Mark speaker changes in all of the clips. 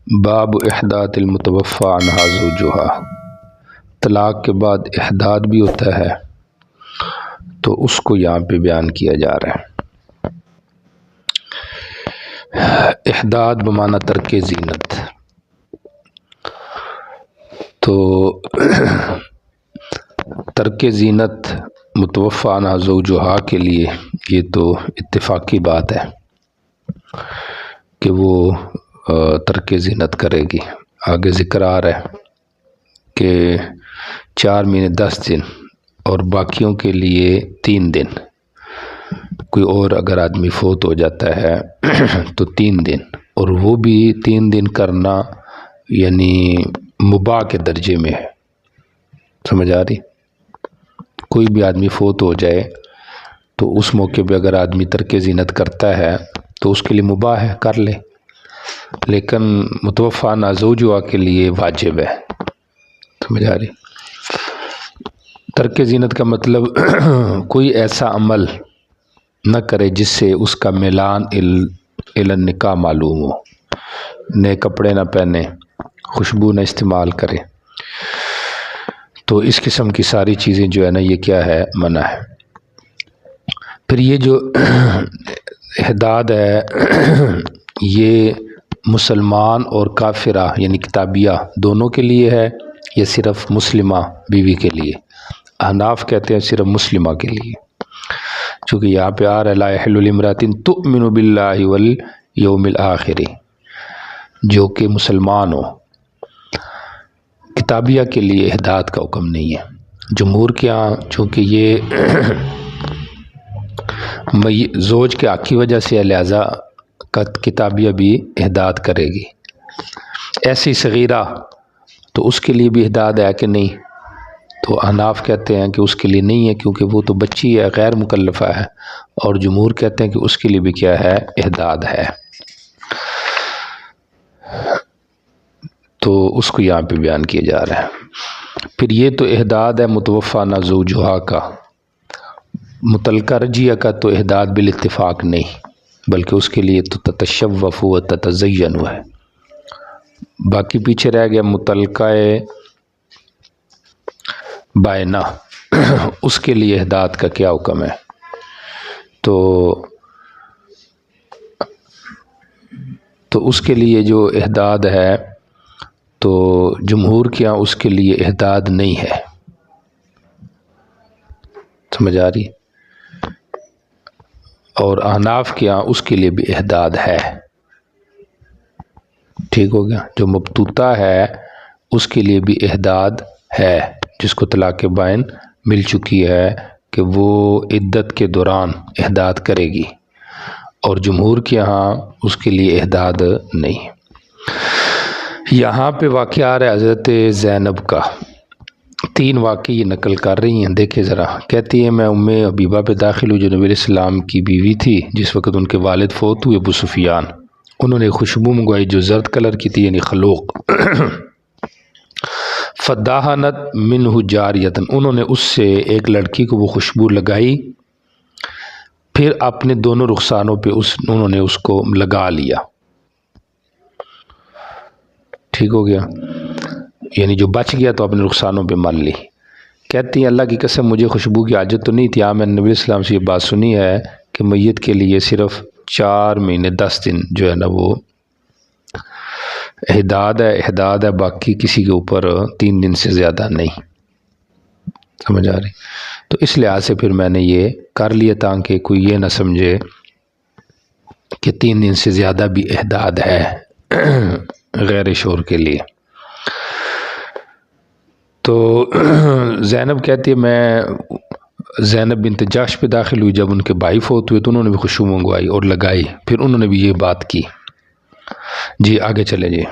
Speaker 1: باب احداث المتوفى عنہا زوجها، طلاق کے بعد احداد بھی ہوتا ہے تو اس کو یہاں پہ بیان کیا جا رہا ہے۔ احداد بمعنی ترک زینت، تو ترک زینت متوفى عنہا زوجها کے لیے یہ تو اتفاقی بات ہے کہ وہ ترک زینت کرے گی۔ آگے ذکر آ رہا ہے کہ 4 مہینے 10 دن اور باقیوں کے لیے 3 دن، کوئی اور اگر آدمی فوت ہو جاتا ہے تو 3 دن، اور وہ بھی 3 دن کرنا یعنی مباح کے درجے میں ہے۔ سمجھ آ رہی؟ کوئی بھی آدمی فوت ہو جائے تو اس موقع پہ اگر آدمی ترک زینت کرتا ہے تو اس کے لیے مباح ہے، کر لے، لیکن متوفى عنہا زوجها کے لیے واجب ہے۔ سمجھ آ رہی؟ ترک زینت کا مطلب کوئی ایسا عمل نہ کرے جس سے اس کا میلان الی النکاح معلوم ہو، نئے کپڑے نہ پہنے، خوشبو نہ استعمال کرے، تو اس قسم کی ساری چیزیں جو ہے نا یہ کیا ہے؟ منع ہے۔ پھر یہ جو احداد ہے یہ مسلمان اور کافرہ یعنی کتابیہ دونوں کے لیے ہے یا صرف مسلمہ بیوی کے لیے؟ احناف کہتے ہیں صرف مسلمہ کے لیے، چونکہ یہاں پہ آ رہا ہے لا یحل لامرأۃ تؤمن باللہ والیوم الآخر، جو کہ مسلمان ہو۔ کتابیہ کے لیے احداد کا حکم نہیں ہے۔ جمہور کے ہاں چونکہ یہ زوج کے حق کی وجہ سے لہذا کتابیہ بھی احداد کرے گی۔ ایسی صغیرہ تو اس کے لیے بھی احداد ہے کہ نہیں؟ تو احناف کہتے ہیں کہ اس کے لیے نہیں ہے کیونکہ وہ تو بچی ہے، غیر مکلفہ ہے، اور جمہور کہتے ہیں کہ اس کے لیے بھی کیا ہے؟ احداد ہے۔ تو اس کو یہاں پہ بیان کیا جا رہا ہے۔ پھر یہ تو احداد ہے متوفى عنہا زوجها کا، متعلقہ رجیہ کا تو احداد بالاتفاق نہیں، بلکہ اس کے لیے تو تتشوف و تتزین ہے۔ باقی پیچھے رہ گیا متعلقہ بائنہ، اس کے لیے احداد کا کیا حکم ہے؟ تو اس کے لیے جو احداد ہے تو جمہور کے یہاں اس کے لیے احداد نہیں ہے۔ سمجھ آ رہی؟ اور احناف کے یہاں اس کے لیے بھی احداد ہے۔ ٹھیک ہو گیا؟ جو مبتوطہ ہے اس کے لیے بھی احداد ہے، جس کو طلاق بائن مل چکی ہے کہ وہ عدت کے دوران احداد کرے گی، اور جمہور کے یہاں اس کے لیے احداد نہیں۔ یہاں پہ واقعہ آ رہا ہے حضرت زینب کا، 3 واقعی نقل کر رہی ہیں، دیکھیں ذرا۔ کہتی ہے میں ام حبیبہ پہ داخل ہوئی جو نبی علیہ السلام کی بیوی تھی جس وقت ان کے والد فوت ہوئے ابو سفیان۔ انہوں نے خوشبو منگوائی جو زرد کلر کی تھی یعنی خلوق، فداہنت منہ جاریۃ، انہوں نے اس سے ایک لڑکی کو وہ خوشبو لگائی، پھر اپنے دونوں رخسانوں پہ انہوں نے اس کو لگا لیا۔ ٹھیک ہو گیا؟ یعنی جو بچ گیا تو اپنے رخسانوں پہ مل لی۔ کہتی ہیں اللہ کی قسم مجھے خوشبو کی حاجت تو نہیں تھی، میں نے نبی علیہ السلام سے یہ بات سنی ہے کہ میت کے لیے صرف 4 مہینے 10 دن جو ہے نا وہ احداد ہے، باقی کسی کے اوپر 3 دن سے زیادہ نہیں۔ سمجھ آ رہی؟ تو اس لحاظ سے پھر میں نے یہ کر لیا تاکہ کوئی یہ نہ سمجھے کہ 3 دن سے زیادہ بھی احداد ہے غیر شوہر کے لیے۔ تو زینب کہتی ہے میں زینب بنت جحش پہ داخل ہوئی جب ان کے بھائی فوت ہوئے تو انہوں نے بھی خوشبو منگوائی اور لگائی، پھر انہوں نے بھی یہ بات کی۔ جی آگے چلے جی۔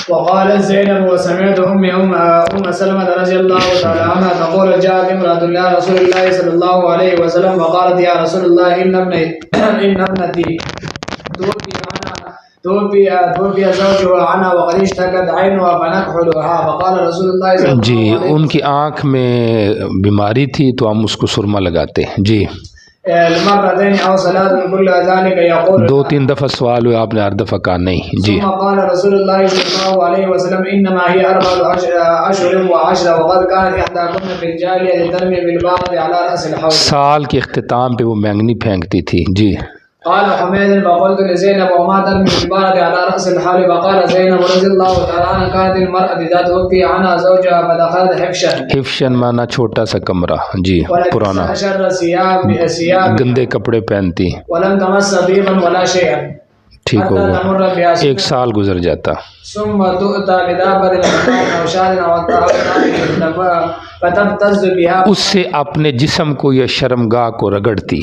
Speaker 2: وقالت زینب وسمعت ام سلمة رضی اللہ تعالی عنہ تقول جاءت امرأة الى رسول اللہ صلی اللہ علیہ وسلم وقالت یا رسول اللہ ان ابنتی توفي زوجها عنها وقد اشتكت عينها فنكحلها فقال رسول اللہ صلی اللہ
Speaker 1: جی
Speaker 2: علیہ وسلم
Speaker 1: ان کی آنکھ میں بیماری تھی تو ہم اس کو سرما لگاتے ہیں۔ جی
Speaker 2: المرتين أو صلاة كل ذلك يقول
Speaker 1: 2-3 دفعہ سوال ہوئے، آپ نے ہر دفعہ کہا نہیں. جی.
Speaker 2: ثم قال رسول الله صلى الله عليه وسلم إنما هي 4 أشهر و10 وقد كانت إحداكن في الجاهلية ترمي بالبعض على رأس الحوض.
Speaker 1: سال کے اختتام پہ وہ مینگنی پھینکتی تھی. جی.
Speaker 2: قال حميد فقلت لزينب وما ترمي بالبعض على رأس الحال فقال زينب رضي الله تعالى عنها كانت المرأة إذا توفي عنها زوجها فدخلت حفشا.
Speaker 1: حفشا مانا چھوٹا سا کمرہ. جی. پرانا.
Speaker 2: ثياب
Speaker 1: گندے کپڑے پہنتی.
Speaker 2: ولم تمس طيبا ولا شيئا.
Speaker 1: ٹھیک ہو گیا، 1 سال گزر جاتا.
Speaker 2: ثم تؤتى بدابة أو شاة أو فتبتز بها،
Speaker 1: اس سے اپنے جسم کو یا شرمگاہ کو رگڑتی.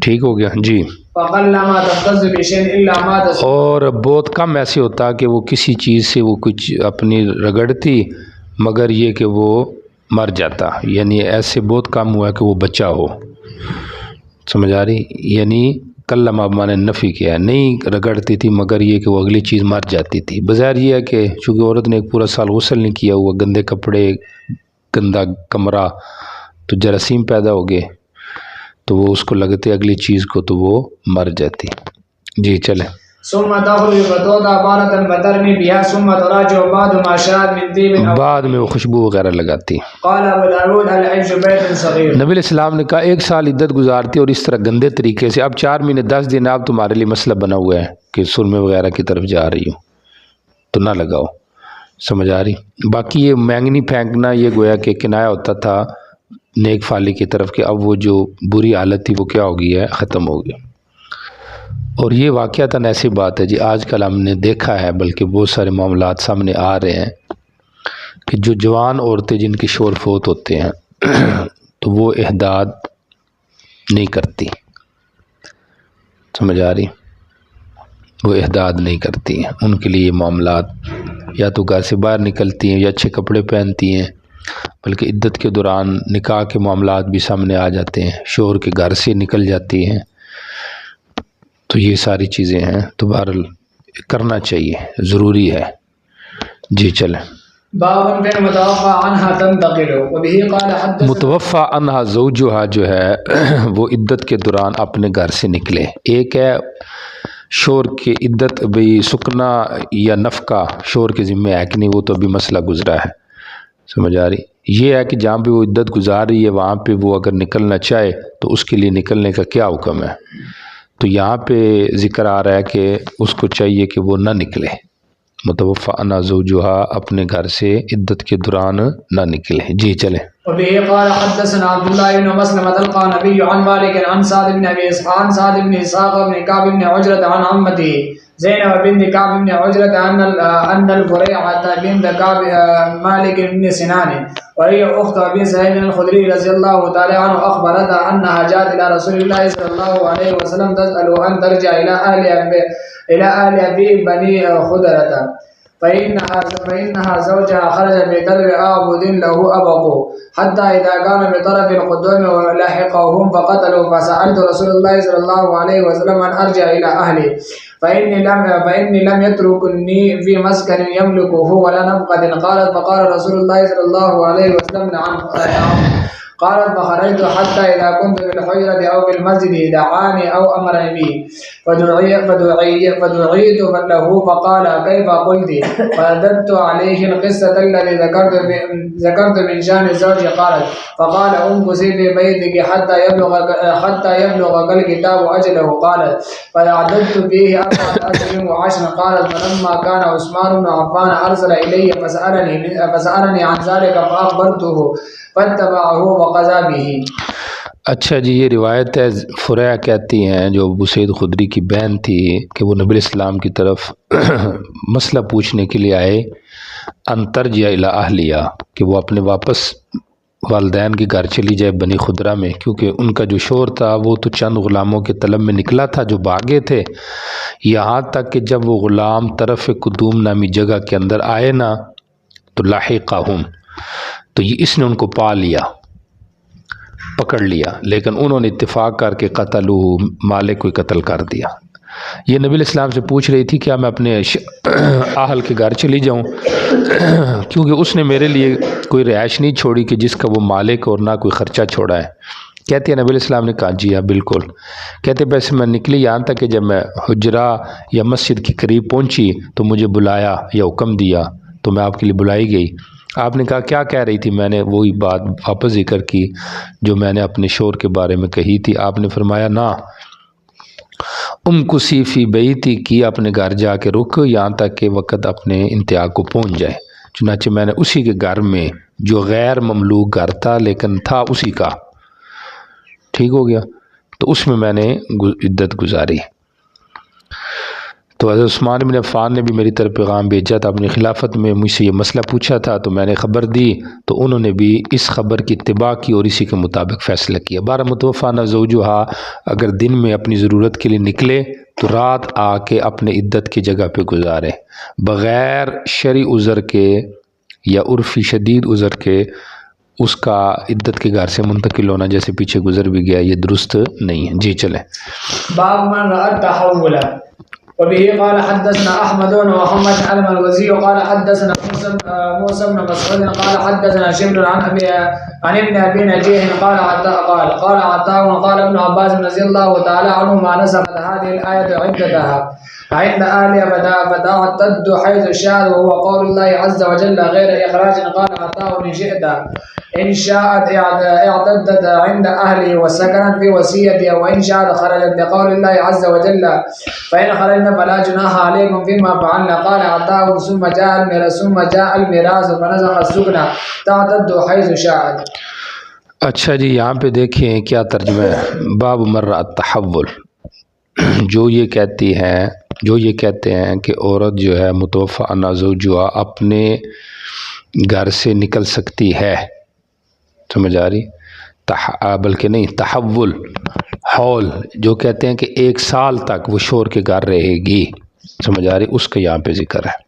Speaker 1: ٹھیک ہو گیا. جی.
Speaker 2: فقلما تبتز بشيء إلا مات.
Speaker 1: اور بہت کم ایسے ہوتا کہ وہ کسی چیز سے وہ کچھ اپنی رگڑتی مگر یہ کہ وہ مر جاتا. یعنی ایسے بہت کم ہوا کہ وہ بچہ ہو. سمجھ آ رہی؟ یعنی کلمہ مانے نفی کیا ہے، نہیں رگڑتی تھی مگر یہ کہ وہ اگلی چیز مر جاتی تھی. بظاہر یہ ہے کہ چونکہ عورت نے ایک پورا سال غسل نہیں کیا ہوا، گندے کپڑے، گندا کمرہ، تو جراثیم پیدا ہو گئے تو وہ اس کو لگتے اگلی چیز کو تو وہ مر جاتی. جی چلیں.
Speaker 2: ثم تخرج فتوضع بارة فترمي بها ثم تراجع بعد ما شاءت من طيب.
Speaker 1: بعد میں وہ خوشبو وغیرہ لگاتی.
Speaker 2: قال ابو داود العيش بيت صغير.
Speaker 1: نبی علیہ السلام نے کہا 1 سال عدت گزارتی اور اس طرح گندے طریقے سے. اب 4 مہینے 10 دن اب تمہارے لیے مسئلہ بنا ہوا ہے کہ سرمے وغیرہ کی طرف جا رہی ہو تو نہ لگاؤ. سمجھ آ رہی؟ باقی یہ مینگنی پھینکنا یہ گویا کہ کنایا ہوتا تھا نیک فالی کی طرف کہ اب وہ جو بری حالت تھی وہ کیا ہو گئی ہے، ختم ہو گئی. اور یہ واقعتاً ایسی بات ہے جی آج کل ہم نے دیکھا ہے، بلکہ بہت سارے معاملات سامنے آ رہے ہیں کہ جو جوان عورتیں جن کے شوہر فوت ہوتے ہیں تو وہ احداد نہیں کرتی. سمجھ آ رہی؟ وہ احداد نہیں کرتی ہیں. ان کے لیے یہ معاملات یا تو گھر سے باہر نکلتی ہیں یا اچھے کپڑے پہنتی ہیں، بلکہ عدت کے دوران نکاح کے معاملات بھی سامنے آ جاتے ہیں، شوہر کے گھر سے نکل جاتی ہیں. تو یہ ساری چیزیں ہیں تو بہرحال کرنا چاہیے، ضروری ہے. جی چلیں.
Speaker 2: باب بن متوفى عنها تنتقل وبه قال حدث.
Speaker 1: متوفى عنها زوجها جو ہے وہ عدت کے دوران اپنے گھر سے نکلے. ایک ہے شوہر کی عدت بھی سکنا یا نفقہ شوہر کے ذمہ ہے کہ نہیں، وہ تو ابھی مسئلہ گزرا ہے. سمجھ آ رہی؟ یہ ہے کہ جہاں پہ وہ عدت گزار رہی ہے وہاں پہ وہ اگر نکلنا چاہے تو اس کے لیے نکلنے کا کیا حکم ہے. تو یہاں پہ ذکر آ رہا ہے کہ اس کو چاہیے کہ وہ نہ نکلے. متوفی عنہا زوجہا اپنے گھر سے عدت کے دوران نہ نکلے. جی چلیں.
Speaker 2: وبه قال حدثنا عبد الله بن مسلمة القعنبي عن مالك عن سعد بن ابي اسحاق بن كعب بن عجرة عن عمته زينب بنت كعب بن عجرة ان الفريعة بنت كعب مالك بن سنان وهي اخت ابي سعيد الخدري رضي الله تعالى عنه اخبرتها انها جاءت الى رسول الله صلى الله عليه وسلم تسأل ان ترجع الى اهل ابي بني خدرة فإنها زوجها خرج بقلب أعبد له أبقوا حتى إذا كان بطرف القدوم ولاحقهم فقتلوا فسألت رسول الله صلى الله عليه وسلم أن أرجع إلى أهلي فإني لم يتركني في مسكن يملكه ولا نفقة. فقال رسول الله صلى الله عليه وسلم نعم. قالت فخرجت حتى إذا كنت في الحجرة أو في المسجد دعاني أو أمرني به فدعيت له فقال كيف قلت؟ فرددت عليه القصة التي ذكرت من شأن الزوج. قالت فقال امكثي في بيتك حتى يبلغ الكتاب أجله. قالت فعددت فيه 4 أشهر و10. قالت فلما كان عثمان بن عفان أرسل إلي فسألني عن ذلك فأخبرته فاتبعه وقضى به.
Speaker 1: اچھا جی، یہ روایت ہے، فریع کہتی ہیں جو ابو سعید خدری کی بہن تھی کہ وہ نبی السلام کی طرف مسئلہ پوچھنے کے لیے آئے انترجع الی اہلیہ کہ وہ اپنے واپس والدین کے گھر چلی جائے بنی خدرہ میں، کیونکہ ان کا جو شوہر تھا وہ تو چند غلاموں کے طلب میں نکلا تھا جو بھاگے تھے. یہاں تک کہ جب وہ غلام طرف قدوم نامی جگہ کے اندر آئے نا تو لاحقہم، تو یہ اس نے ان کو پا لیا، پکڑ لیا، لیکن انہوں نے اتفاق کر کے مالک کو قتل کر دیا. یہ نبی علیہ السلام سے پوچھ رہی تھی کیا میں اپنے اہل کے گھر چلی جاؤں، کیونکہ اس نے میرے لیے کوئی رہائش نہیں چھوڑی کہ جس کا وہ مالک اور نہ کوئی خرچہ چھوڑا ہے کہتے ہیں نبی علیہ السلام نے کہا جی ہاں بالکل. کہتے ویسے میں نکلی یہاں تک کہ جب میں حجرہ یا مسجد کے قریب پہنچی تو مجھے بلایا یا حکم دیا تو میں آپ کے لیے بلائی گئی. آپ نے کہا کیا کہہ رہی تھی؟ میں نے وہی بات واپس ذکر کی جو میں نے اپنے شور کے بارے میں کہی تھی. آپ نے فرمایا نہ کسی فی بیتی کی اپنے گھر جا کے رک یہاں تک کہ وقت اپنے انتہا کو پہنچ جائے. چنانچہ میں نے اسی کے گھر میں جو غیر مملوک گھر تھا لیکن تھا اسی کا، ٹھیک ہو گیا، تو اس میں میں نے عدت گزاری. تو حضرت عثمان بن عفان نے بھی میری طرف پیغام بھیجا تھا، اپنی خلافت میں مجھ سے یہ مسئلہ پوچھا تھا تو میں نے خبر دی تو انہوں نے بھی اس خبر کی اتباع کی اور اسی کے مطابق فیصلہ کیا. بارہ متوفانہ زوجہا اگر دن میں اپنی ضرورت کے لیے نکلے تو رات آ کے اپنے عدت کی جگہ پہ گزارے بغیر شرعی عذر کے یا عرفی شدید عذر کے. اس کا عدت کے گھر سے منتقل ہونا جیسے پیچھے گزر بھی گیا یہ درست نہیں ہے. جی چلیں.
Speaker 2: باب من رأى التحول. وبه قال حدثنا احمد بن محمد علم الوزي قال حدثنا موسى بن مسعود قال حدثنا شمر عن ابن ابي نجيح قال عطاء قال ابن عباس رضي الله تعالى عنهما نسخت هذه الايه عدتها عند اهلها فتعتد حيث شاء وهو قول الله عز وجل غير اخراج. قال عطاء ان شئت ان شاءت اعتدت عند اهله وسكنت في وصيتها وان شاءت خرجت لقول الله عز وجل فان خرجنا فلا جناح عليكم فيما فعلنا. قال عطاء ثم جاء الميراث فنسخ السكنى تعتد حيث شاءت.
Speaker 1: اچھا جی یہاں پہ دیکھیں کیا ترجمہ ہے. باب مر التحول. جو یہ کہتے ہیں کہ عورت جو ہے متوفی عنہا زوجہا اپنے گھر سے نکل سکتی ہے، سمجھ آ رہی؟ بلکہ نہیں، تحول حول جو کہتے ہیں کہ 1 سال تک وہ شور کے گھر رہے گی، سمجھ آ رہی؟ اس کا یہاں پہ ذکر ہے.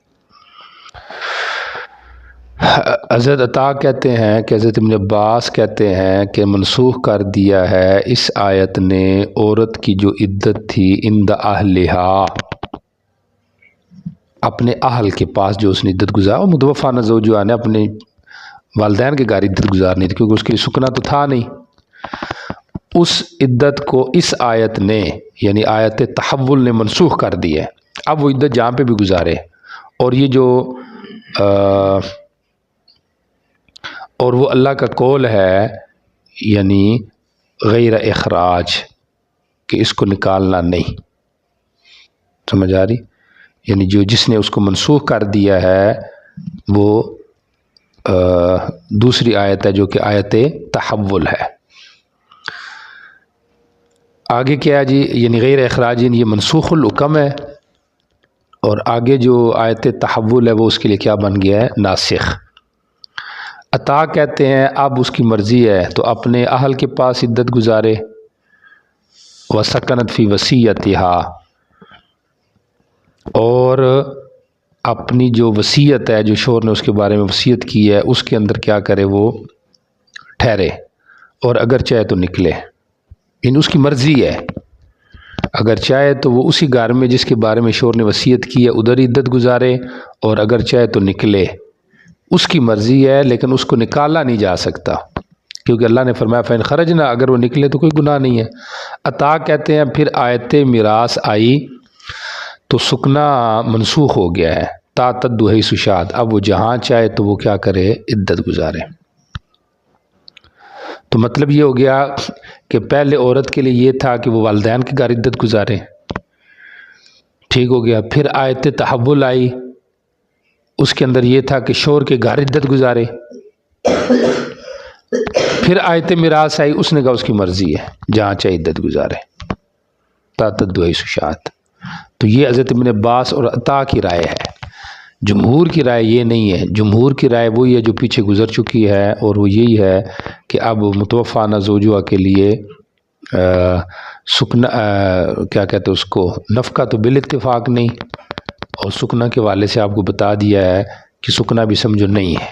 Speaker 1: حضرت عطا کہتے ہیں کہ حضرت ابن عباس کہتے ہیں کہ منسوخ کر دیا ہے اس آیت نے عورت کی جو عدت تھی عند اہلہا، اپنے اہل کے پاس جو اس نے عدت گزارا. متوفی زوجہا نے اپنے والدین کے گھر عدت گزارنی تھی کیونکہ اس کے لیے سکنا تو تھا نہیں. اس عدت کو اس آیت نے یعنی آیت تحول نے منسوخ کر دی ہے. اب وہ عدت جہاں پہ بھی گزارے. اور یہ جو اور وہ اللہ کا قول ہے یعنی غیر اخراج کہ اس کو نکالنا نہیں، سمجھ آ رہی؟ یعنی جس نے اس کو منسوخ کر دیا ہے وہ دوسری آیت ہے جو کہ آیت تحول ہے. آگے کیا ہے جی؟ یعنی غیر اخراج یہ منسوخ الحکم ہے اور آگے جو آیت تحول ہے وہ اس کے لیے کیا بن گیا ہے؟ ناسخ. عطا کہتے ہیں اب اس کی مرضی ہے تو اپنے اہل کے پاس عدت گزارے. وسکنت فی وصیتہا اور اپنی جو وصیت ہے جو شوہر نے اس کے بارے میں وصیت کی ہے اس کے اندر کیا کرے؟ وہ ٹھہرے اور اگر چاہے تو نکلے. یعنی اس کی مرضی ہے، اگر چاہے تو وہ اسی گھر میں جس کے بارے میں شوہر نے وصیت کی ہے ادھر عدت گزارے اور اگر چاہے تو نکلے. اس کی مرضی ہے لیکن اس کو نکالا نہیں جا سکتا کیونکہ اللہ نے فرمایا فَإِنْ خَرَجْنَا، اگر وہ نکلے تو کوئی گناہ نہیں ہے. عطا کہتے ہیں پھر آیت میراث آئی تو سکنا منسوخ ہو گیا ہے. تعتد حیث شاءت، اب وہ جہاں چاہے تو وہ کیا کرے؟ عدت گزارے. تو مطلب یہ ہو گیا کہ پہلے عورت کے لیے یہ تھا کہ وہ والدین کے گھر عدت گزارے، ٹھیک ہو گیا. پھر آیت تحول آئی، اس کے اندر یہ تھا کہ شوہر کے گھر عدت گزارے. پھر آیت میراث آئی، اس نے کہا اس کی مرضی ہے جہاں چاہے عدت گزارے. تعتد حیث شاءت. تو یہ حضرت ابن عباس اور عطا کی رائے ہے. جمہور کی رائے یہ نہیں ہے. جمہور کی رائے وہی ہے جو پیچھے گزر چکی ہے اور وہ یہی ہے کہ اب متوفی عنہا زوجہا کے لیے سکنا کیا کہتے ہیں اس کو، نفقہ تو بالاتفاق نہیں، اور سکنا کے والے سے آپ کو بتا دیا ہے کہ سکنا بھی سمجھو نہیں ہے.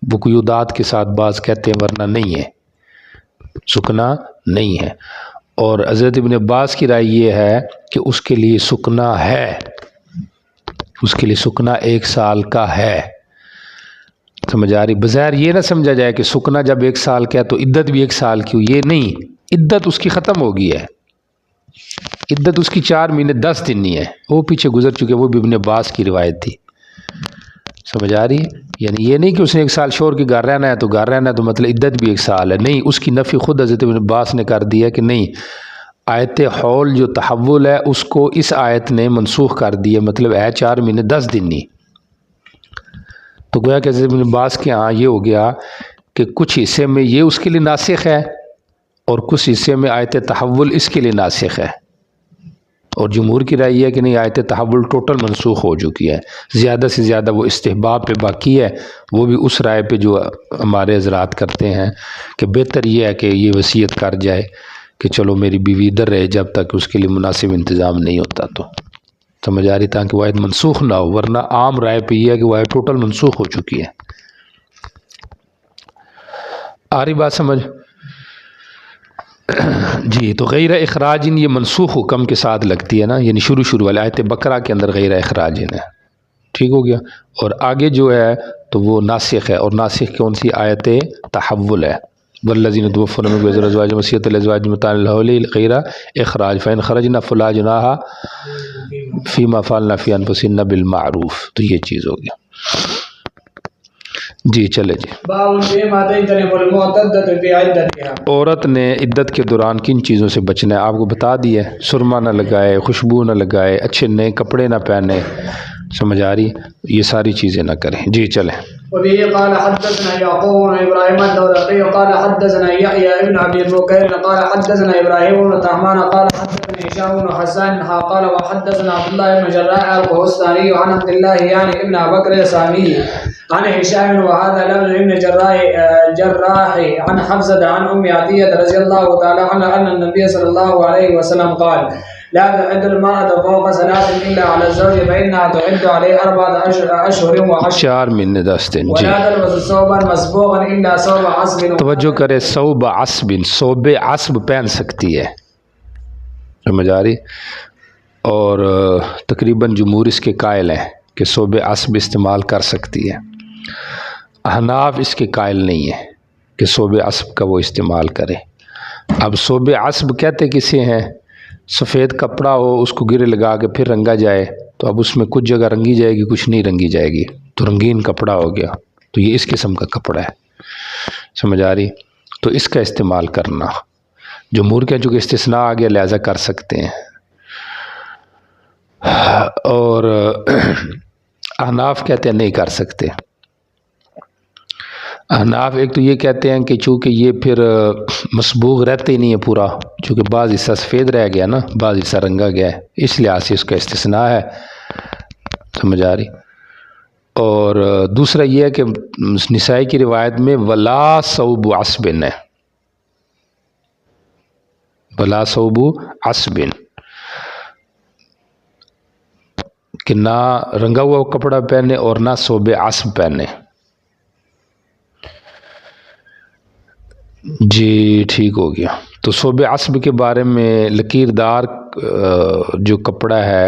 Speaker 1: وہ قیودات کے ساتھ بعض کہتے ہیں ورنہ نہیں ہے، سکنا نہیں ہے. اور حضرت ابن عباس کی رائے یہ ہے کہ اس کے لیے سکنا ہے، اس کے لیے سکنا 1 سال کا ہے. سمجھ آ رہی؟ بظاہر یہ نہ سمجھا جائے کہ سکنا جب 1 سال کا ہے تو عدت بھی 1 سال کی ہو، یہ نہیں. عدت اس کی ختم ہو گئی ہے، عدت اس کی 4 مہینے 10 دن نہیں ہے، وہ پیچھے گزر چکے، وہ بھی ابن عباس کی روایت تھی، سمجھ آ رہی ہے؟ یعنی یہ نہیں کہ اس نے 1 سال شوہر کے گھر رہنا ہے تو گھر رہنا ہے تو مطلب عدت بھی 1 سال ہے، نہیں، اس کی نفی خود حضرت ابن عباس نے کر دیا کہ نہیں، آیت حول جو تحول ہے اس کو اس آیت نے منسوخ کر دیا، مطلب ہے 4 مہینے 10 دن نہیں، تو گویا کہ حضرت ابن عباس کے ہاں یہ ہو گیا کہ کچھ حصے میں یہ اس کے لیے ناسخ ہے اور کچھ حصے میں آیت تحول اس کے لیے ناسخ ہے، اور جمہور کی رائے یہ ہے کہ نہیں، آیت تحول ٹوٹل منسوخ ہو چکی ہے، زیادہ سے زیادہ وہ استحباب پہ باقی ہے، وہ بھی اس رائے پہ جو ہمارے حضرات کرتے ہیں کہ بہتر یہ ہے کہ یہ وصیت کر جائے کہ چلو میری بیوی ادھر رہے جب تک اس کے لیے مناسب انتظام نہیں ہوتا، تو سمجھ آ رہی، تاکہ وہ آیت منسوخ نہ ہو، ورنہ عام رائے پہ یہ ہے کہ وہ آیت ٹوٹل منسوخ ہو چکی ہے۔ آ رہی بات سمجھ؟ جی، تو غیر اخراجن یہ منسوخ حکم کے ساتھ لگتی ہے نا، یعنی شروع والے آیت بقرہ کے اندر غیر اخراجن ہے، ٹھیک ہو گیا، اور آگے جو ہے تو وہ ناسخ ہے، اور ناسخ کون سی؟ آیت تحول ہے، والذین توفون منکم ویذرون ازواجا وصیۃ لازواجہم متاعا الی الحول غیر اخراج فإن خرجنا فلا جناح فیما فعلن فی انفسہن بالمعروف، تو یہ چیز ہو گیا۔ جی چلے جی، عورت نے عدت کے دوران کن چیزوں سے بچنا ہے آپ کو بتا دیا ہے، سرما نہ لگائے، خوشبو نہ لگائے، اچھے نئے کپڑے نہ پہنے، سمجھ آ رہی، یہ ساری چیزیں نہ کریں۔ جی چلیں۔
Speaker 2: وبه قال حدثنا يعقوب بن ابراهيم الدورقي قال حدثنا يحيى بن ابي بكير قال حدثنا ابراهيم بن طهمان قال حدثنا هشام بن حسان قال وحدثنا عبد الله بن جراح القهستاني عن عبد الله يعني ابن بكر السامي عن هشام وهذا لفظ ابن جراح عن حفصة عن ام عطية رضي الله تعالى عنها ان النبي صلى الله عليه وسلم قال لا تعد المرأة فوق 3 إلا على الزوج فإنها تعد عليه 4 أشهر و10
Speaker 1: 4 مہینے 10 دن۔ جی،
Speaker 2: ولا تلبس ثوبا مسبوغا إلا ثوب عصب،
Speaker 1: توجہ کرے، ثوب عصب، ثوب عصب پہن سکتی ہے، سمجھ آ رہی، اور تقریباً جمہور اس کے قائل ہیں کہ ثوب عصب استعمال کر سکتی ہے، احناف اس کے قائل نہیں ہے کہ ثوب عصب کا وہ استعمال کرے۔ اب ثوب عصب کہتے کسے ہیں؟ سفید کپڑا ہو، اس کو گرے لگا کے پھر رنگا جائے، تو اب اس میں کچھ جگہ رنگی جائے گی، کچھ نہیں رنگی جائے گی، تو رنگین کپڑا ہو گیا، تو یہ اس قسم کا کپڑا ہے، سمجھ آ رہی، تو اس کا استعمال کرنا، جمہور کے چونکہ استثناء آ گیا لہذا کر سکتے ہیں، اور احناف کہتے ہیں نہیں کر سکتے۔ احناف ایک تو یہ کہتے ہیں کہ چونکہ یہ پھر مسبوغ رہتے ہی نہیں ہے پورا، چونکہ بعض حصہ سفید رہ گیا نا، بعض حصہ رنگا گیا ہے، اس لحاظ سے اس کا استثناء ہے، سمجھ آ رہی، اور دوسرا یہ ہے کہ نسائی کی روایت میں ولا ثوب عصب ہے، ولا ثوب عصب، کہ نہ رنگا ہوا کپڑا پہنے اور نہ ثوب عصب پہنے۔ جی ٹھیک ہو گیا۔ تو ثوب عصب کے بارے میں لکیردار جو کپڑا ہے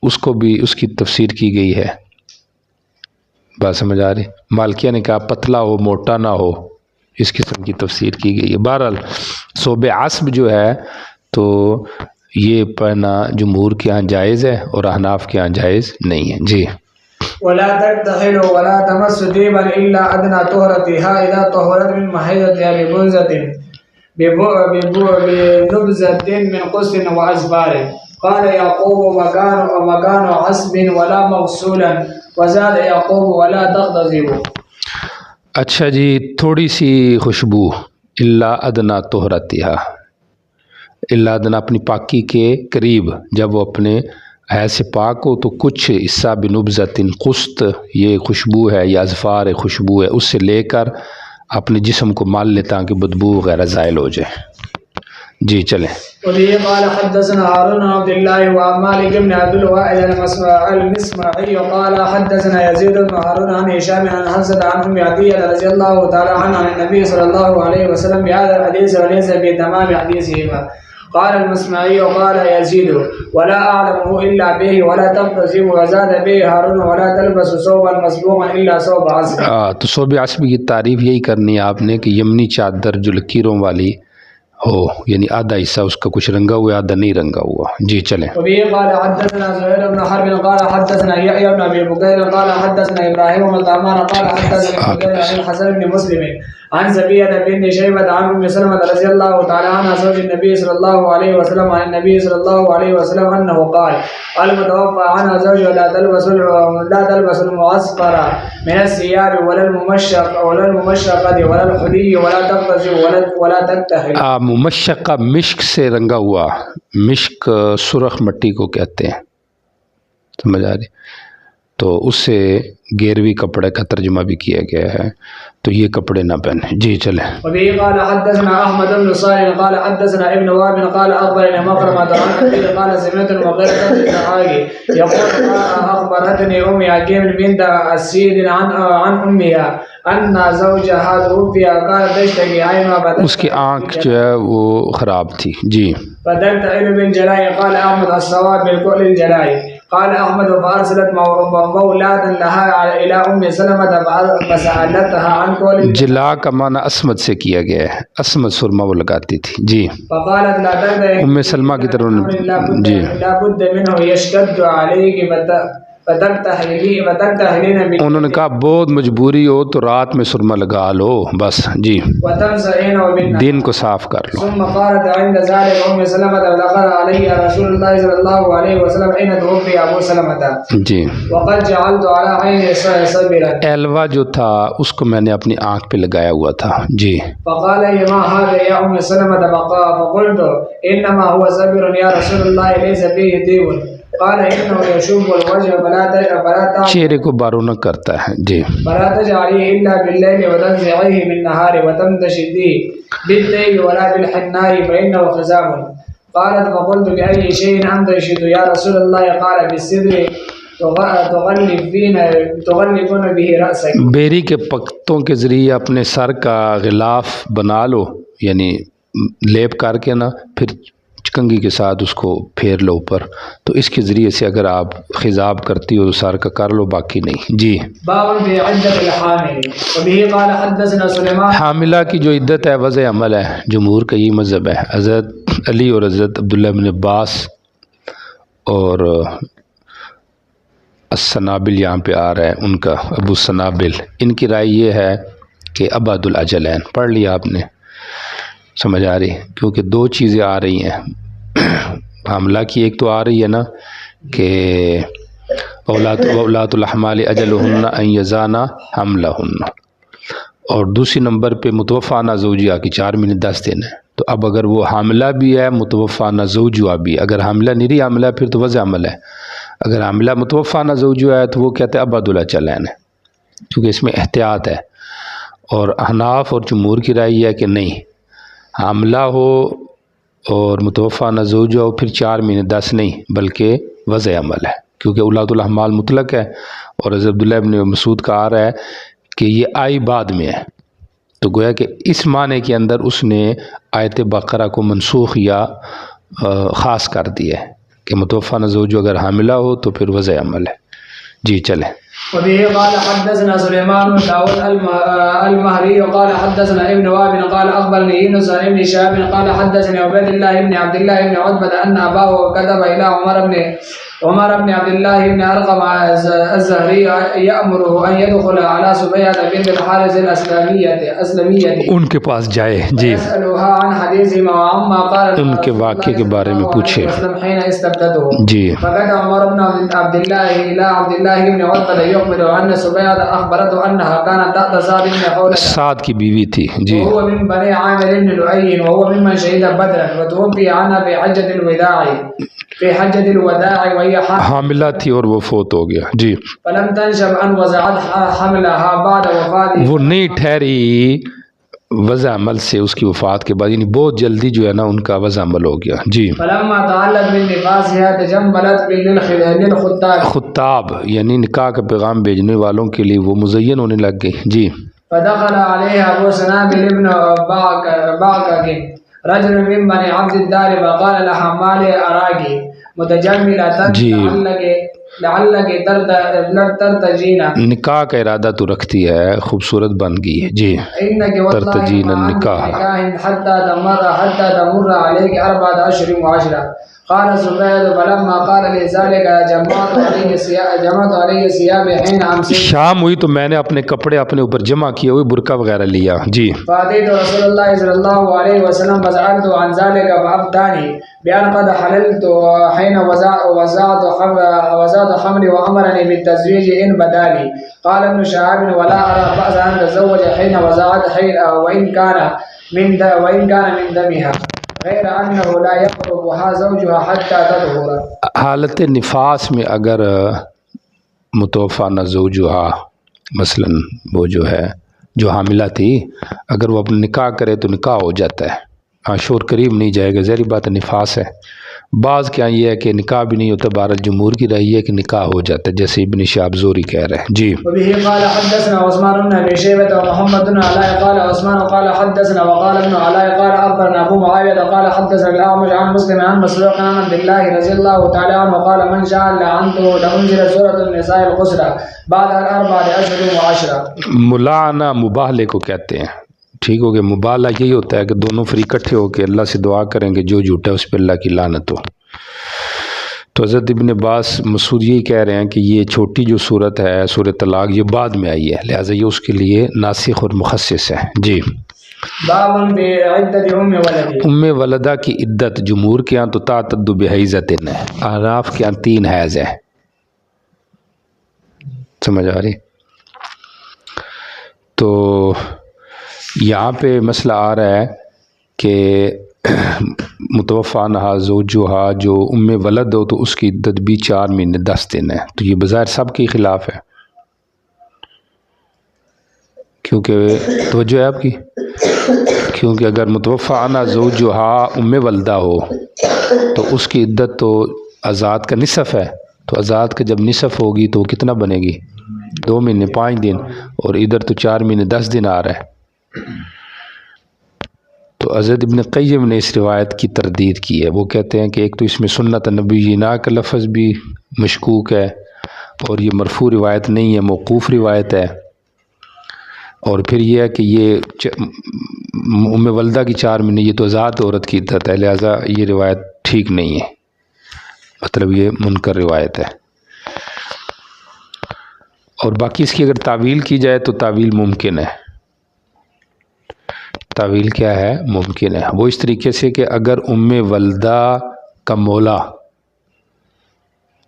Speaker 1: اس کو بھی اس کی تفسیر کی گئی ہے، بات سمجھ آ رہی، مالکیہ نے کہا پتلا ہو موٹا نہ ہو، اس قسم کی تفسیر کی گئی ہے۔ بہرحال ثوب عصب جو ہے تو یہ پہنا جمہور کے ہاں جائز ہے اور احناف کے ہاں جائز نہیں ہے۔ جی،
Speaker 2: ولا تكتحل ولا تمس طيبا الا ادنى طهرتها اذا طهرت من محيضتها بنبذة من قسط واظفار. قال يعقوب وكان عصب ولا مغسولا وزاد يعقوب ولا تغتسل.
Speaker 1: اچھا جی، تھوڑی سی خوشبو، الا ادنى طهرتها، الا ادنى اپنی پاکی کے قریب، جب وہ اپنے حیض سے پاک ہو تو کچھ حصہ بنبذۃ قسط، یہ خوشبو ہے یا اظفار خوشبو ہے، اس سے لے کر اپنے جسم کو مال لے تاکہ بدبو وغیرہ زائل ہو جائے۔ جی چلیں۔
Speaker 2: وبه قال حدثنا هارون بن عبد الله ومالك بن عبد الواحد المصمعي قال حدثنا يزيد بن هارون عن هشام عن حفصة عن ام عطية رضي الله تعالى عنها عن النبي صلى الله عليه وسلم بهذا الحديث وليس بتمام حديثهما. قال المصمعي قال يزيد ولا أعلمه إلا به ولا تغتسل وزاد به هارون ولا تلبس ثوبا مسبوغا إلا ثوب عصب.
Speaker 1: تو ثوب عصب کی تعریف یہی کرنی ہے آپ نے کہ یمنی چادر جو لکیروں والی ہو، یعنی آدھا حصہ اس کا کچھ رنگا ہوا آدھا نہیں رنگا ہوا. جی چلیں.
Speaker 2: وبه قال حدثنا زهير بن حرب قال حدثنا يحيى بن ابي بكير قال حدثنا ابراهيم بن طهمان قال حدثنا عن الحسن بن مسلم عن زبيدة بن شيبة عن ام سلمة رضي الله تعالى عنها زوج النبي صلى الله عليه وسلم عن النبي صلى الله عليه وسلم انه قال المتوفى عنها زوجها لا تلبس المعصفر من الثياب ولا الممشق ولا الممشقة ولا الحلي ولا تغتسل ولا تكتحل.
Speaker 1: ممشقہ مشک سے رنگا ہوا، مشک سرخ مٹی کو کہتے ہیں، سمجھ آ رہی؟ تو اس سے گیروی کپڑے کا ترجمہ بھی کیا گیا ہے، تو یہ کپڑے نہ پہنے. جی چلیں.
Speaker 2: وبه قال حدثنا احمد بن صالح قال حدثنا ابن وهب قال اخبرنا مخرمة عن ابي قال سمعت المغيرة بن الحاجي يقول اخبرتني ام حكيم بنت اسيد عن امها ان زوجها توفي قالت تشتكي عينها
Speaker 1: اس کی آنکھ جو ہے وہ خراب تھی. جی.
Speaker 2: فتنتهل بالجلاء قال احمد الصواب بالكل الجلاء قال احمد فارسلت مولادا لها الى ام سلمة فسالتها عن قول
Speaker 1: جلا کا معنی اسمد سے کیا گیا ہے، اسمد سرما وہ لگاتی تھی. جی.
Speaker 2: فقالت لا تقدر
Speaker 1: ام سلمہ کی طرف. جی.
Speaker 2: لا بد منه يشتد عليك
Speaker 1: انہوں نے کہا بہت مجبوری ہو تو رات میں سرما لگا لو بس. جی. دن کو صاف کر لو.
Speaker 2: ثم قالت عند ذلك ام سلمة دخل علي رسول الله صلى الله عليه وسلم حين توفي ابو سلمة.
Speaker 1: جی.
Speaker 2: وقد جعلت على عيني صبرا.
Speaker 1: ایلوا جو تھا اس کو میں نے اپنی آنکھ پہ لگایا ہوا تھا. جی.
Speaker 2: فقال ما هذا يا ام سلمة فقلت انما هو صبر يا رسول الله ليس فيه ديون. قال انه يشوب الوجه فلا
Speaker 1: چہرے کو بارونق کرتا ہے. جی.
Speaker 2: فلا تجعليه الا بالليل وتنزعيه بالنهار وتمتشديه بالليل ولا بالحناء فانه خزام. قالت فقلت باي شيء امتشد يا رسول الله قال بالسدر تغلفون به راسك.
Speaker 1: بیری کے پتوں کے ذریعے اپنے سر کا غلاف بنا لو، یعنی لیپ کر کے نا پھر چکنگی کے ساتھ اس کو پھیر لو اوپر، تو اس کے ذریعے سے اگر آپ خضاب کرتی ہو تو سر کا کر لو، باقی نہیں. جی.
Speaker 2: باب فی عدت الحامل. وبه قال حدثنا سلیمان.
Speaker 1: حاملہ کی جو عدت ہے وضع عمل ہے، جمہور کا یہ مذہب ہے. حضرت علی اور حضرت عبداللہ بن عباس اور السنابل یہاں پہ آ رہا ہے ان کا، ابو السنابل، ان کی رائے یہ ہے کہ ابعد الاجلین. پڑھ لیا آپ نے، سمجھ آ رہی؟ کیونکہ دو چیزیں آ رہی ہیں حاملہ کی. ایک تو آ رہی ہے نا کہ اولاد الاحمال اجلہن ان یضعن حملہن، اور دوسری نمبر پہ متوفی عنہا زوجہا کی 4 مہینے 10 دن ہے. تو اب اگر وہ حاملہ بھی ہے متوفی عنہا زوجہا بھی، اگر حاملہ نہیں حاملہ پھر تو وضع عمل ہے. اگر حاملہ متوفی عنہا زوجہا ہے تو وہ کہتے ہیں ابعد الاجلین ہے، کیونکہ اس میں احتیاط ہے. اور احناف اور جمہور کی رائے یہ ہے کہ نہیں، حاملہ ہو اور متوفی عنہا زوجہ ہو پھر 4 مہینے 10 نہیں بلکہ وضع عمل ہے، کیونکہ اولاد الاحمال مطلق ہے. اور حضرت عبداللہ ابن مسعود کا آ رہا ہے کہ یہ آئی بعد میں ہے، تو گویا کہ اس معنی کے اندر اس نے آیت بقرہ کو منسوخ یا خاص کر دیا ہے کہ متوفی عنہا زوجہ اگر حاملہ ہو تو پھر وضع عمل ہے. جی چلیں.
Speaker 2: وبه قال حدثنا سليمان بن داود المهري قال حدثنا ابن وهب قال اخبرني يونس بن شهاب قال حدثني عبيد الله بن عبد الله بن عتبة ان اباه كتب الى عمر بن عبد الله بن ارقم الزهري يأمره ان يدخل على سبيعة بنت الحارث الاسلمية
Speaker 1: ان کے پاس جائے. جی.
Speaker 2: يسألها عن حديثهما وعما قال
Speaker 1: ان کے واقعے کے بارے میں پوچھے.
Speaker 2: حين استبدته.
Speaker 1: جی.
Speaker 2: فقد عمر بن عبد الله الى عبد الله بن عتبة يخبر ان سبيعة اخبرته انها كانت تحت سعد بن خولة،
Speaker 1: سعد کی بیوی تھی. جی.
Speaker 2: وهو من بني عامر بن لؤي وهو ممن شهد بدرا وتوفي عنها في حجة الوداع وهي
Speaker 1: حاملہ تھی اور وہ فوت ہو گیا. جی.
Speaker 2: فلم تنشب ان وضعت حملها بعد وفاته، وہ
Speaker 1: نہیں ٹھہری وضع عمل سے اس کی وفات کے بعد، یعنی بہت جلدی جو ہے نا ان کا وضع عمل ہو گیا. جی.
Speaker 2: فلما تعلق بالنفاسها تجملت للخطاب،
Speaker 1: خطاب یعنی نکاح کا پیغام بھیجنے والوں کے لیے وہ مزین ہونے لگ گئی. جی.
Speaker 2: فدخل عليها ابو سنابل ابن باعك رجل من بني عبد الدار فقال لها ما لي اراك متجملة
Speaker 1: جی
Speaker 2: لعلك ترتجين
Speaker 1: نکاح کا ارادہ تو رکھتی ہے، خوبصورت بن گئی ہے جی،
Speaker 2: إنك والله
Speaker 1: ترتجین
Speaker 2: ما عندك
Speaker 1: النکاح.
Speaker 2: نكاح حتى تمر عليك 4 أشهر و10. قال زبيد فلما قال لي ذلك جمعت عليه ثيابي حين أمسيت.
Speaker 1: شام ہوئی تو میں نے اپنے کپڑے اپنے اوپر جمع کیے ہوئے، برقع وغیرہ لیا جی.
Speaker 2: فأتيت رسول الله صلى الله عليه وسلم فسألت عن ذلك فأفتاني بأن قد حللت حين وزعت حملي وأمرني بالتزويج إن بدا لي. قال ابن شهاب ولا أرى بأس أن تزوج حين وزعت وإن كان من دمها غير أنه لا يقربها زوجها حتى تطهر.
Speaker 1: حالت نفاس میں اگر متوفی نہ زوجہا مثلا وہ جو ہے جو حاملہ تھی، اگر وہ اپنا نکاح کرے تو نکاح ہو جاتا ہے، ہاں شور قریب نہیں جائے گا، ظاہری بات ہے نفاس ہے. بعض کیا یہ ہے کہ نکاح بھی نہیں ہوتا، بہرحال جمہور کی رائے ہے کہ نکاح ہو جاتا ہے، جیسے ابن شہاب زہری کہہ رہے ہیں جی.
Speaker 2: وبه قال حدثنا عثمان بن ابي شيبه ومحمد بن علاء قال عثمان قال حدثنا وقال ابن علاء قال اخبرنا ابو معاويه قال حدثنا الاعمش عن مسلم عن مسروق عن عبد الله رضي الله تعالى عنه قال من شاء لعنته لانزل سوره النساء القصرى بعد 4 أشهر و10.
Speaker 1: ملاعنہ مباہلے کو کہتے ہیں، ٹھیک ہو گیا. مباہلہ یہی ہوتا ہے کہ دونوں فریق اکٹھے ہو کے اللہ سے دعا کریں گے جو جھوٹا ہے اس پہ اللہ کی لعنت ہو. تو حضرت ابن عباس مسعود یہی کہہ رہے ہیں کہ یہ چھوٹی جو صورت ہے سورۃ طلاق یہ بعد میں آئی ہے، لہٰذا یہ اس کے لیے ناسخ اور مخصص ہے جی.
Speaker 2: باب بعدة
Speaker 1: ام ولدہ کی عدت جمہور کے ہاں تو تعتد بحیضۃ ہے، احناف کے ہاں 3 حیض ہے. سمجھ آ رہی؟ تو یہاں پہ مسئلہ آ رہا ہے کہ متوفی عنہا زوجہا جو ام ولد ہو تو اس کی عدت بھی 4 مہینے 10 دن ہے. تو یہ بظاہر سب کے خلاف ہے، کیونکہ توجہ ہے آپ کی، کیونکہ اگر متوفی عنہا زوجہا ام ولدہ ہو تو اس کی عدت تو آزاد کا نصف ہے، تو آزاد کا جب نصف ہوگی تو وہ کتنا بنے گی؟ 2 مہینے 5 دن، اور ادھر تو 4 مہینے 10 دن آ رہا ہے. تو حضرت ابن قیم نے اس روایت کی تردید کی ہے. وہ کہتے ہیں کہ ایک تو اس میں سنت نبینا کا لفظ بھی مشکوک ہے، اور یہ مرفوع روایت نہیں ہے، موقوف روایت ہے. اور پھر یہ ہے کہ یہ ام ولدہ کی 4 مہینے یہ تو آزاد عورت کی عدت ہے، لہٰذا یہ روایت ٹھیک نہیں ہے، مطلب یہ منکر روایت ہے. اور باقی اس کی اگر تعویل کی جائے تو تعویل ممکن ہے. تعویل کیا ہے؟ ممکن ہے. وہ اس طریقے سے کہ اگر ام ولدہ کا مولا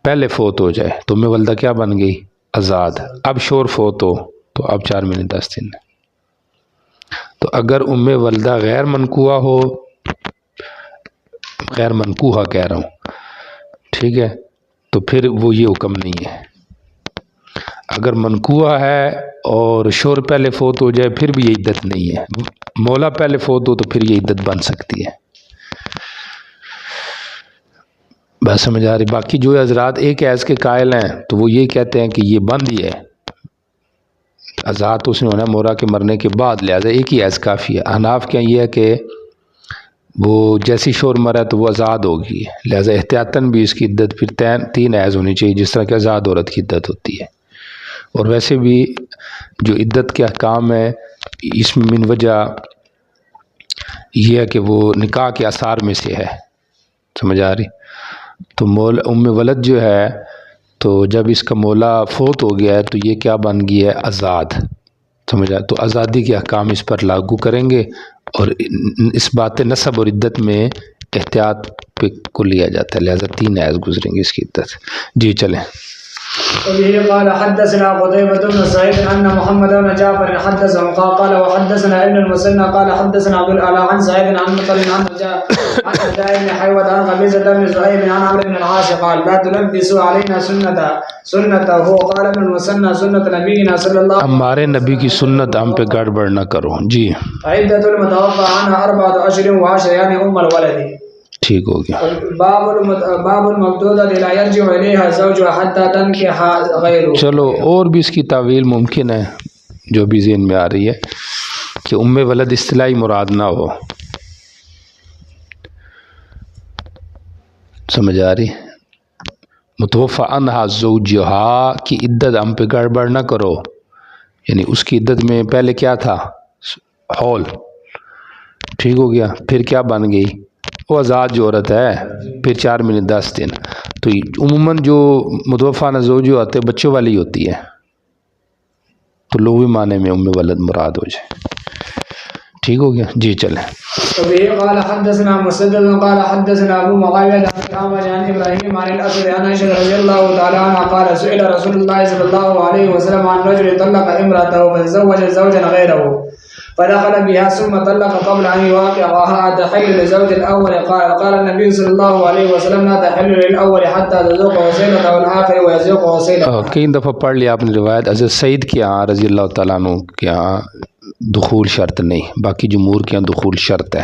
Speaker 1: پہلے فوت ہو جائے تو ام ولدہ کیا بن گئی؟ آزاد. اب شور فوت ہو تو اب 4 مہینے 10 دن. تو اگر ام ولدہ غیر منکوحہ ہو، غیر منکوحہ کہہ رہا ہوں، ٹھیک ہے، تو پھر وہ یہ حکم نہیں ہے. اگر منکوحہ ہے اور شور پہلے فوت ہو جائے پھر بھی یہ عدت نہیں ہے. مولا پہلے فوت ہو تو پھر یہ عدت بن سکتی ہے. بس سمجھ آ رہی؟ باقی جو حضرات ایک حیض کے قائل ہیں تو وہ یہ کہتے ہیں کہ یہ بند ہی ہے، آزاد اس نے ہونا مورا کے مرنے کے بعد، لہٰذا ایک ہی حیض کافی ہے. احناف کیا یہ ہے کہ وہ جیسی شور مرا تو وہ آزاد ہوگی، لہٰذا احتیاطاً بھی اس کی عدت پھر 3 حیض ہونی چاہیے جس طرح کہ آزاد عورت کی عدت ہوتی ہے. اور ویسے بھی جو عدت کے احکام ہے اس میں من وجہ یہ ہے کہ وہ نکاح کے آثار میں سے ہے. سمجھ آ رہی؟ تو ام ولد جو ہے تو جب اس کا مولا فوت ہو گیا ہے تو یہ کیا بن گیا ہے؟ آزاد. سمجھا؟ تو آزادی کے احکام اس پر لاگو کریں گے، اور اس بات نسب اور عدت میں احتیاط پہ کو لیا جاتا ہے، لہذا 3 حیض گزریں گے اس کی عدت. جی چلیں.
Speaker 2: وبه قال حدثنا قتيبة بن سعيد أن محمد بن جعفر حدثهم قال وحدثنا ابن المثنى قال حدثنا عبد الأعلى عن سعيد عن مطر عن جاء بن حيوة عن قبيصة بن زهير عن عمرو بن العاص قال لا تلبسوا علينا سنته قال ابن المثنى سنة نبينا صلى الله عليه وسلم،
Speaker 1: ہمارے نبی کی سنت ہم پہ گڑبڑ نہ کرو. جی.
Speaker 2: عدة المتوفى عنها 4 أشهر و10 يعني أم الولد.
Speaker 1: ٹھیک ہو گیا.
Speaker 2: باب المبتودة لا يرجع إليها زوجها حتى تنكح غيره.
Speaker 1: چلو اور بھی اس کی تعویل ممکن ہے جو بھی ذہن میں آ رہی ہے کہ ام ولد اصطلاحی مراد نہ ہو. سمجھ آ رہی؟ متوفا عنہا زوجہا کی عدت ہم پہ گڑبڑ نہ کرو، یعنی اس کی عدت میں پہلے کیا تھا؟ حول، ٹھیک ہو گیا، پھر کیا بن گئی؟ وہ آزاد جو عورت ہے، پھر 4 مہینے 10 دن۔ تو عموماً جو متوفا عنہا زوجہ ہوتے بچوں والی ہوتی ہے، تو لغوی معنی میں ام ولد مراد ہو جائے، ٹھیک ہو گیا جی چلیں۔
Speaker 2: وبه قال حدثنا مسدد قال حدثنا ابو معاويه عن الاعمش عن ابراهيم عن الاسود عن عائشه رضي الله تعالى عنها قال سئل رسول الله صلى الله عليه وسلم عن رجل طلق امراته فتزوج زوجا غيره فدخل بها ثم طلق قبل ان يواقعها تحل لزوج الاول، قال النبي صلى الله عليه وسلم لا تحل للاول حتى تذوق وسيلته والاخر ويذوق وسيلته۔
Speaker 1: کئی دفعہ پڑھ لیا آپ نے روایت، حضرت سعید کے ہاں رضی اللہ تعالیٰ عنہ کے ہاں دخول شرط نہیں، باقی جمہور کے ہاں دخول شرط ہے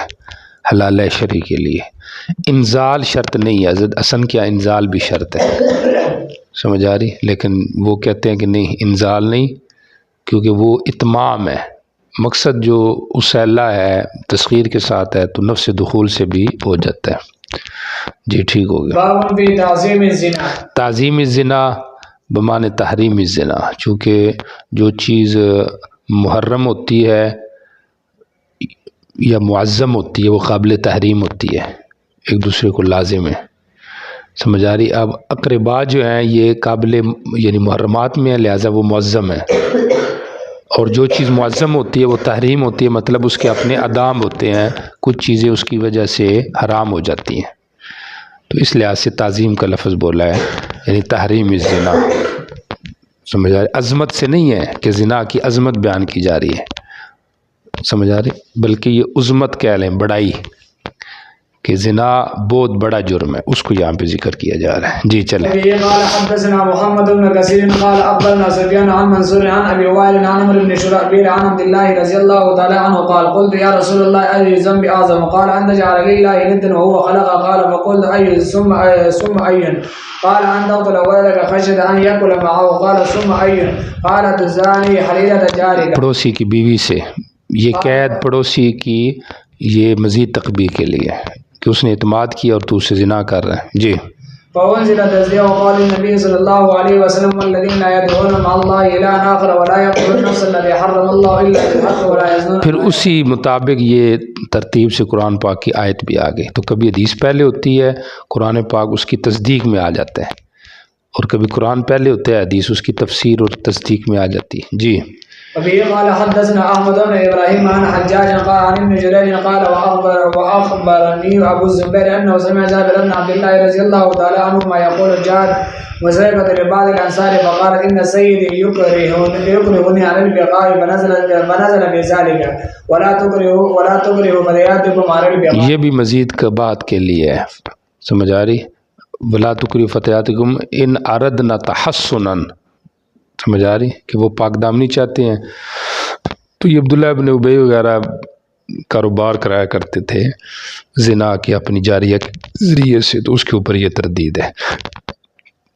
Speaker 1: حلال شرعی کے لیے، انزال شرط نہیں ہے، حضرت حسن کے ہاں انزال بھی شرط ہے، سمجھ آ رہی؟ لیکن وہ کہتے ہیں کہ نہیں، انزال نہیں، کیونکہ وہ اتمام ہے، مقصد جو اسیلہ ہے تسخیر کے ساتھ ہے تو نفس دخول سے بھی ہو جاتا ہے جی ٹھیک ہو گیا۔
Speaker 2: باب فی تعظیم الزنا،
Speaker 1: تعظیم الزنا بمعنی تحریم الزنا، چونکہ جو چیز محرم ہوتی ہے یا معظم ہوتی ہے وہ قابل تحریم ہوتی ہے، ایک دوسرے کو لازم ہے، سمجھ آ رہی؟ اب اقربا جو ہیں یہ قابل یعنی محرمات میں ہیں، لہٰذا وہ معظم ہے، اور جو چیز معظم ہوتی ہے وہ تحریم ہوتی ہے، مطلب اس کے اپنے ادام ہوتے ہیں، کچھ چیزیں اس کی وجہ سے حرام ہو جاتی ہیں، تو اس لحاظ سے تعظیم کا لفظ بولا ہے، یعنی تحریم الزنا، سمجھ آ رہی؟ عظمت سے نہیں ہے کہ زنا کی عظمت بیان کی جا رہی ہے، سمجھ آ رہی؟ بلکہ یہ عظمت کہہ لیں، بڑائی، کہ زنا بہت بڑا جرم ہے، اس کو یہاں پہ ذکر کیا جا رہا ہے جی چلیں۔
Speaker 2: قال حدثنا محمد بن كثير قال اخبرنا سفيان عن منصور عن ابي وائل عن عمرو بن شرحبيل عن عبد الله رضي الله تعالى عنه قال قلت يا رسول الله اي ذنب اعظم؟ قال ان تجعل لله ندا وهو خلق، قال فقلت اي ثم اي؟ قال ان تقتل ولدك خشيه ان ياكل معه، قال ثم اي؟ قال تزاني حليله جارك،
Speaker 1: پڑوسی کی بیوی سے یہ قید پڑوسی کی یہ مزید تقبیح کے لیے ہے کہ اس نے اعتماد کیا اور تو اسے زنا کر رہا ہے جی۔
Speaker 2: فأنزل التزكية وقال النبي صلى الله عليه وسلم والذين لا يدعون مع الله إلها آخر ولا يقتلون النفس التي حرم الله إلا بالحق ولا يزنون۔ پھر اسی
Speaker 1: مطابق یہ ترتیب سے قرآن پاک کی آیت بھی آ گئی، تو کبھی حدیث پہلے ہوتی ہے، قرآن پاک اس کی تصدیق میں آ جاتا ہے، اور کبھی قرآن پہلے ہوتا ہے، حدیث اس کی تفسیر اور تصدیق میں آ جاتی ہے جی۔
Speaker 2: وبه قال حدثنا احمد بن ابراهيم عن حجاج قال عن ابن جريج قال واخبرني ابو الزبير انه سمع جابر بن عبد الله رضي الله تعالى عنهما يقول جاءت وزيبة لبعض الانصار فقال ان سيدي يكرهني على البقاء فنزل بذلك ولا تكرهوا فتياتكم على البقاء، یہ
Speaker 1: بھی مزید کا بات کے لیے ہے، سمجھ آ رہی؟ ولا تکرهوا فتياتكم ان اردنا تحصنا، سمجھ آ رہی کہ وہ پاک دامنی چاہتے ہیں، تو یہ عبداللہ ابن ابی وغیرہ کاروبار کرایا کرتے تھے زنا کے اپنی جاریہ کے ذریعے سے، تو اس کے اوپر یہ تردید ہے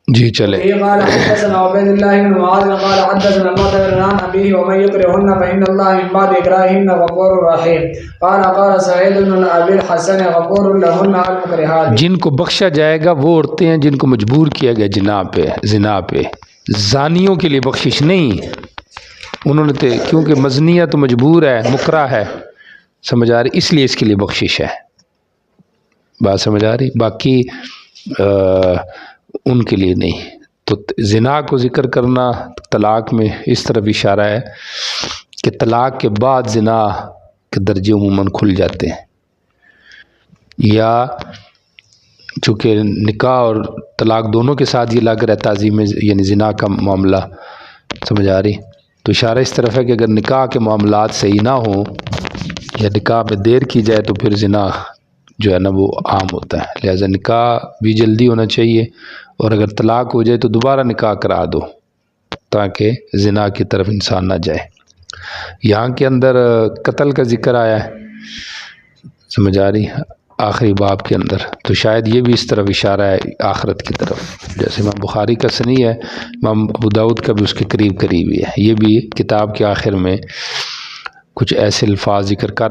Speaker 1: جی چلے۔
Speaker 2: قال حدثنا عبيد الله بن معاذ قال حدثنا المعتمر عن أبيه ومن يكرهن فإن الله من بعد إكراههن غفور رحيم، قال سعيد بن أبي الحسن غفور لهن المكرهات،
Speaker 1: جن کو بخشا جائے گا وہ عورتیں ہیں جن کو مجبور کیا گیا زنا پہ، زانیوں کے لیے بخشش نہیں، انہوں نے کیونکہ مزنیہ تو مجبور ہے، مکرہ ہے، سمجھ آ رہی، اس لیے اس کے لیے بخشش ہے، بات سمجھ آ رہی، باقی ان کے لیے نہیں۔ تو زنا کو ذکر کرنا طلاق میں اس طرف اشارہ ہے کہ طلاق کے بعد زنا کے درجے عموماً کھل جاتے ہیں، یا چونکہ نکاح اور طلاق دونوں کے ساتھ یہ لگ رہا ہے تعظیم یعنی زنا کا معاملہ، سمجھ آ رہی، تو اشارہ اس طرف ہے کہ اگر نکاح کے معاملات صحیح نہ ہوں یا نکاح میں دیر کی جائے تو پھر زنا جو ہے نا وہ عام ہوتا ہے، لہذا نکاح بھی جلدی ہونا چاہیے، اور اگر طلاق ہو جائے تو دوبارہ نکاح کرا دو تاکہ زنا کی طرف انسان نہ جائے۔ یہاں کے اندر قتل کا ذکر آیا ہے، سمجھ آ رہی، آخری باب کے اندر، تو شاید یہ بھی اس طرف اشارہ ہے آخرت کی طرف، جیسے امام بخاری کا سنی ہے، امام ابو داؤد کا بھی اس کے قریب ہی ہے، یہ بھی کتاب کے آخر میں کچھ ایسے الفاظ ذکر کر